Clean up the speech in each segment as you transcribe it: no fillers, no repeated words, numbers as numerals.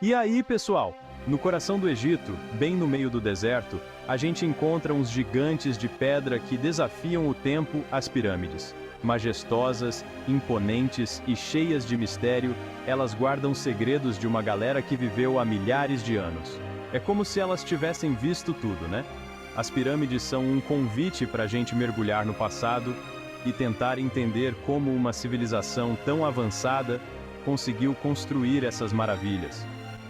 E aí, pessoal? No coração do Egito, bem no meio do deserto, a gente encontra uns gigantes de pedra que desafiam o tempo, as pirâmides. Majestosas, imponentes e cheias de mistério, elas guardam segredos de uma galera que viveu há milhares de anos. É como se elas tivessem visto tudo, né? As pirâmides são um convite para a gente mergulhar no passado e tentar entender como uma civilização tão avançada conseguiu construir essas maravilhas.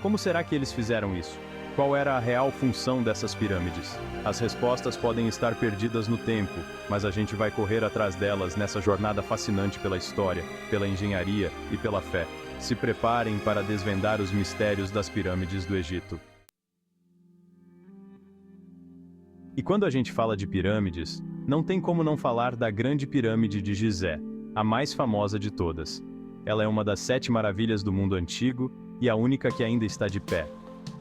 Como será que eles fizeram isso? Qual era a real função dessas pirâmides? As respostas podem estar perdidas no tempo, mas a gente vai correr atrás delas nessa jornada fascinante pela história, pela engenharia e pela fé. Se preparem para desvendar os mistérios das pirâmides do Egito. E quando a gente fala de pirâmides, não tem como não falar da Grande Pirâmide de Gizé, a mais famosa de todas. Ela é uma das 7 maravilhas do mundo antigo e a única que ainda está de pé.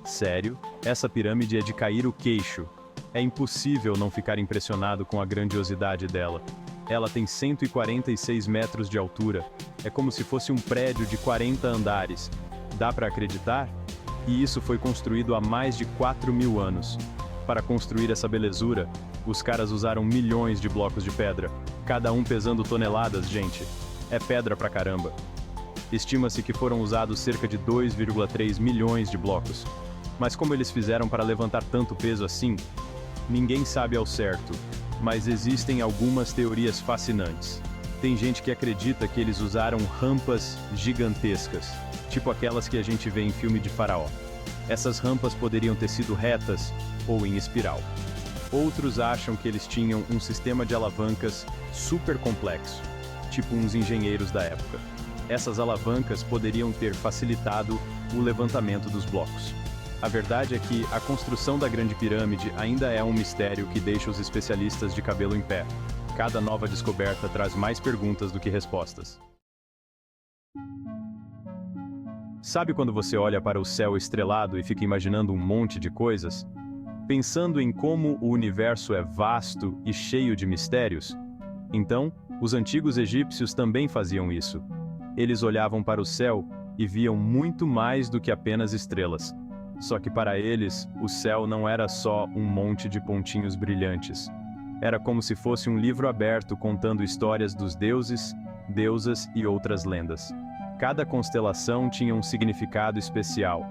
Sério, essa pirâmide é de cair o queixo. É impossível não ficar impressionado com a grandiosidade dela. Ela tem 146 metros de altura. É como se fosse um prédio de 40 andares. Dá para acreditar? E isso foi construído há mais de 4.000 anos. Para construir essa belezura, os caras usaram milhões de blocos de pedra, cada um pesando toneladas, gente. É pedra pra caramba. Estima-se que foram usados cerca de 2,3 milhões de blocos. Mas como eles fizeram para levantar tanto peso assim? Ninguém sabe ao certo, mas existem algumas teorias fascinantes. Tem gente que acredita que eles usaram rampas gigantescas, tipo aquelas que a gente vê em filme de faraó. Essas rampas poderiam ter sido retas ou em espiral. Outros acham que eles tinham um sistema de alavancas super complexo, tipo uns engenheiros da época. Essas alavancas poderiam ter facilitado o levantamento dos blocos. A verdade é que a construção da Grande Pirâmide ainda é um mistério que deixa os especialistas de cabelo em pé. Cada nova descoberta traz mais perguntas do que respostas. Sabe quando você olha para o céu estrelado e fica imaginando um monte de coisas? Pensando em como o universo é vasto e cheio de mistérios? Então, os antigos egípcios também faziam isso. Eles olhavam para o céu e viam muito mais do que apenas estrelas. Só que para eles, o céu não era só um monte de pontinhos brilhantes. Era como se fosse um livro aberto contando histórias dos deuses, deusas e outras lendas. Cada constelação tinha um significado especial.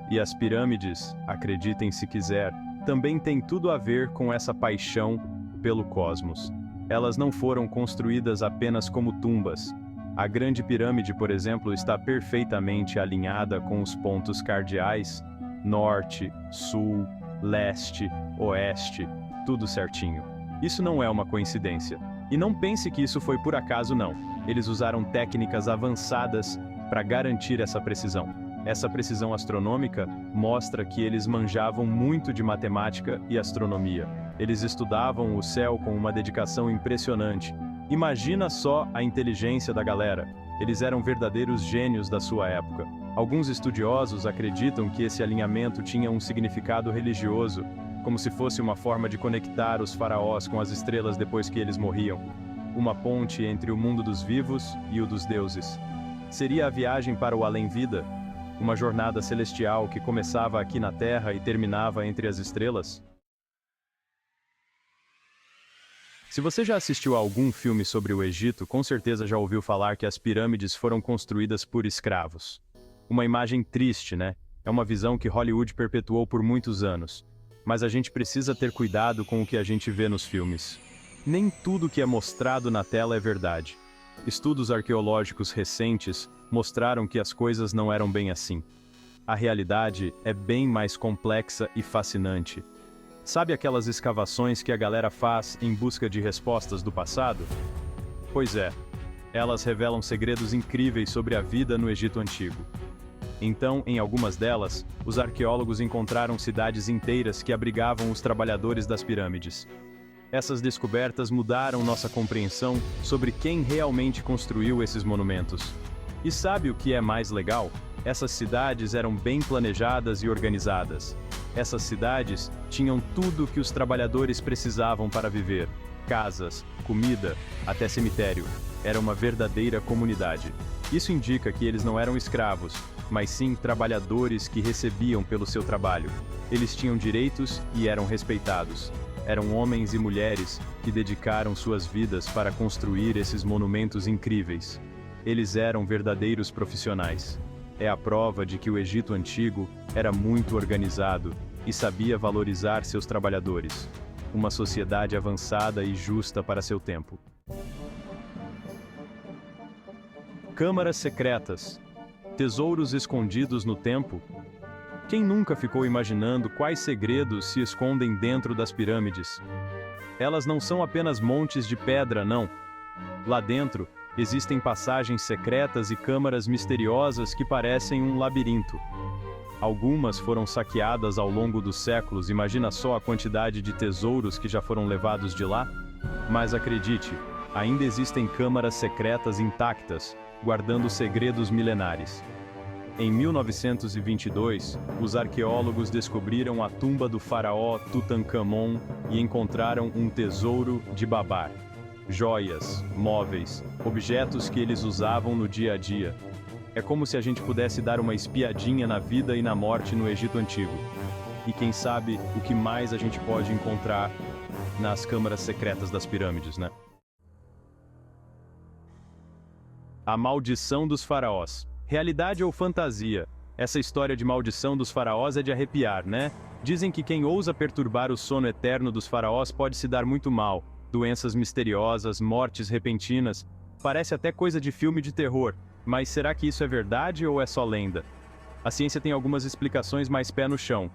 E as pirâmides, acreditem se quiser, também têm tudo a ver com essa paixão pelo cosmos. Elas não foram construídas apenas como tumbas. A Grande Pirâmide, por exemplo, está perfeitamente alinhada com os pontos cardeais, norte, sul, leste, oeste, tudo certinho. Isso não é uma coincidência. E não pense que isso foi por acaso não. Eles usaram técnicas avançadas para garantir essa precisão. Essa precisão astronômica mostra que eles manjavam muito de matemática e astronomia. Eles estudavam o céu com uma dedicação impressionante. Imagina só a inteligência da galera. Eles eram verdadeiros gênios da sua época. Alguns estudiosos acreditam que esse alinhamento tinha um significado religioso, como se fosse uma forma de conectar os faraós com as estrelas depois que eles morriam. Uma ponte entre o mundo dos vivos e o dos deuses. Seria a viagem para o além-vida? Uma jornada celestial que começava aqui na Terra e terminava entre as estrelas? Se você já assistiu a algum filme sobre o Egito, com certeza já ouviu falar que as pirâmides foram construídas por escravos. Uma imagem triste, né? É uma visão que Hollywood perpetuou por muitos anos. Mas a gente precisa ter cuidado com o que a gente vê nos filmes. Nem tudo que é mostrado na tela é verdade. Estudos arqueológicos recentes mostraram que as coisas não eram bem assim. A realidade é bem mais complexa e fascinante. Sabe aquelas escavações que a galera faz em busca de respostas do passado? Pois é, elas revelam segredos incríveis sobre a vida no Egito Antigo. Então, em algumas delas, os arqueólogos encontraram cidades inteiras que abrigavam os trabalhadores das pirâmides. Essas descobertas mudaram nossa compreensão sobre quem realmente construiu esses monumentos. E sabe o que é mais legal? Essas cidades eram bem planejadas e organizadas. Essas cidades tinham tudo o que os trabalhadores precisavam para viver: casas, comida, até cemitério. Era uma verdadeira comunidade. Isso indica que eles não eram escravos, mas sim trabalhadores que recebiam pelo seu trabalho. Eles tinham direitos e eram respeitados. Eram homens e mulheres que dedicaram suas vidas para construir esses monumentos incríveis. Eles eram verdadeiros profissionais. É a prova de que o Egito Antigo era muito organizado e sabia valorizar seus trabalhadores. Uma sociedade avançada e justa para seu tempo. Câmaras secretas. Tesouros escondidos no tempo. Quem nunca ficou imaginando quais segredos se escondem dentro das pirâmides? Elas não são apenas montes de pedra, não. Lá dentro, existem passagens secretas e câmaras misteriosas que parecem um labirinto. Algumas foram saqueadas ao longo dos séculos, imagina só a quantidade de tesouros que já foram levados de lá? Mas acredite, ainda existem câmaras secretas intactas, guardando segredos milenares. Em 1922, os arqueólogos descobriram a tumba do faraó Tutankhamon e encontraram um tesouro de Babar. Joias, móveis, objetos que eles usavam no dia a dia. É como se a gente pudesse dar uma espiadinha na vida e na morte no Egito Antigo. E quem sabe o que mais a gente pode encontrar nas câmaras secretas das pirâmides, né? A maldição dos faraós. Realidade ou fantasia? Essa história de maldição dos faraós é de arrepiar, né? Dizem que quem ousa perturbar o sono eterno dos faraós pode se dar muito mal. Doenças misteriosas, mortes repentinas. Parece até coisa de filme de terror. Mas será que isso é verdade ou é só lenda? A ciência tem algumas explicações mais pé no chão.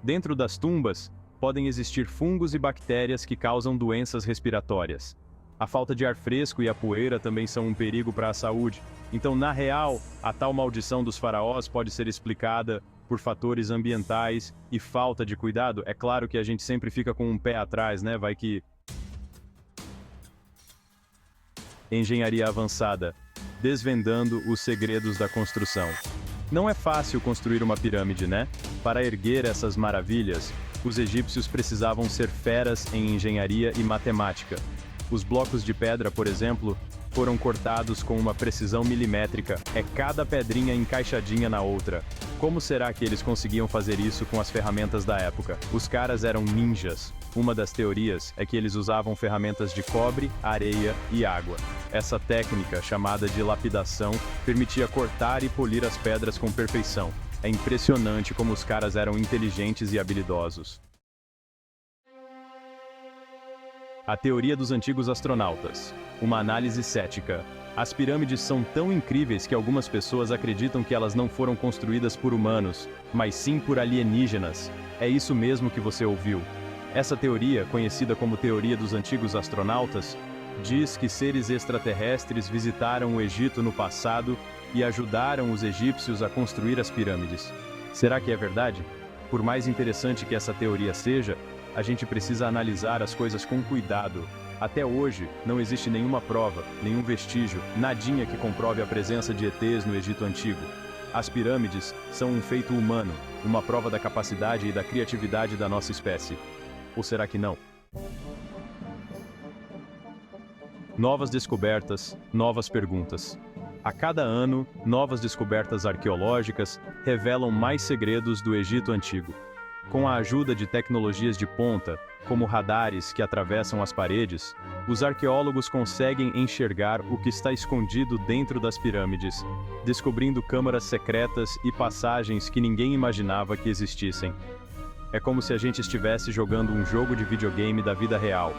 Dentro das tumbas, podem existir fungos e bactérias que causam doenças respiratórias. A falta de ar fresco e a poeira também são um perigo para a saúde. Então, na real, a tal maldição dos faraós pode ser explicada por fatores ambientais e falta de cuidado. É claro que a gente sempre fica com um pé atrás, né? Vai que... Engenharia avançada. Desvendando os segredos da construção. Não é fácil construir uma pirâmide, né? Para erguer essas maravilhas, os egípcios precisavam ser feras em engenharia e matemática. Os blocos de pedra, por exemplo, foram cortados com uma precisão milimétrica, é cada pedrinha encaixadinha na outra. Como será que eles conseguiam fazer isso com as ferramentas da época? Os caras eram ninjas. Uma das teorias é que eles usavam ferramentas de cobre, areia e água. Essa técnica, chamada de lapidação, permitia cortar e polir as pedras com perfeição. É impressionante como os caras eram inteligentes e habilidosos. A teoria dos antigos astronautas. Uma análise cética. As pirâmides são tão incríveis que algumas pessoas acreditam que elas não foram construídas por humanos, mas sim por alienígenas. É isso mesmo que você ouviu. Essa teoria, conhecida como teoria dos antigos astronautas, diz que seres extraterrestres visitaram o Egito no passado e ajudaram os egípcios a construir as pirâmides. Será que é verdade? Por mais interessante que essa teoria seja, a gente precisa analisar as coisas com cuidado. Até hoje, não existe nenhuma prova, nenhum vestígio, nadinha que comprove a presença de ETs no Egito Antigo. As pirâmides são um feito humano, uma prova da capacidade e da criatividade da nossa espécie. Ou será que não? Novas descobertas, novas perguntas. A cada ano, novas descobertas arqueológicas revelam mais segredos do Egito Antigo. Com a ajuda de tecnologias de ponta, como radares que atravessam as paredes, os arqueólogos conseguem enxergar o que está escondido dentro das pirâmides, descobrindo câmaras secretas e passagens que ninguém imaginava que existissem. É como se a gente estivesse jogando um jogo de videogame da vida real.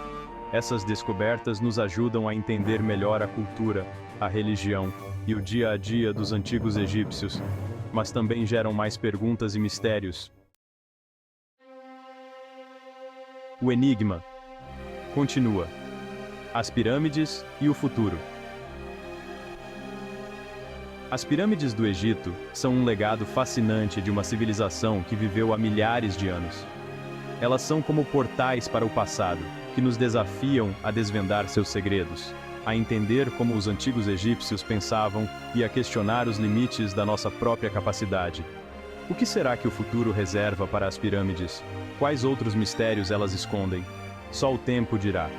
Essas descobertas nos ajudam a entender melhor a cultura, a religião e o dia a dia dos antigos egípcios, mas também geram mais perguntas e mistérios. O enigma continua. As pirâmides e o futuro. As pirâmides do Egito são um legado fascinante de uma civilização que viveu há milhares de anos. Elas são como portais para o passado, que nos desafiam a desvendar seus segredos, a entender como os antigos egípcios pensavam e a questionar os limites da nossa própria capacidade. O que será que o futuro reserva para as pirâmides? Quais outros mistérios elas escondem? Só o tempo dirá.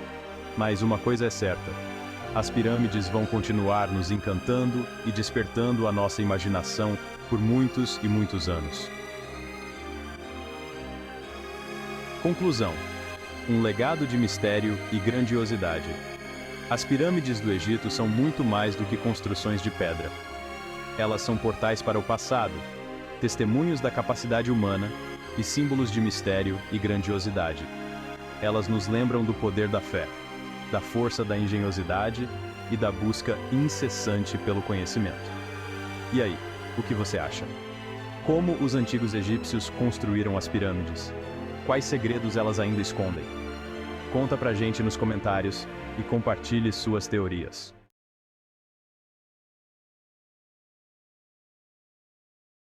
Mas uma coisa é certa: as pirâmides vão continuar nos encantando e despertando a nossa imaginação por muitos e muitos anos. Conclusão: um legado de mistério e grandiosidade. As pirâmides do Egito são muito mais do que construções de pedra. Elas são portais para o passado, testemunhos da capacidade humana e símbolos de mistério e grandiosidade. Elas nos lembram do poder da fé, da força da engenhosidade e da busca incessante pelo conhecimento. E aí, o que você acha? Como os antigos egípcios construíram as pirâmides? Quais segredos elas ainda escondem? Conta pra gente nos comentários e compartilhe suas teorias.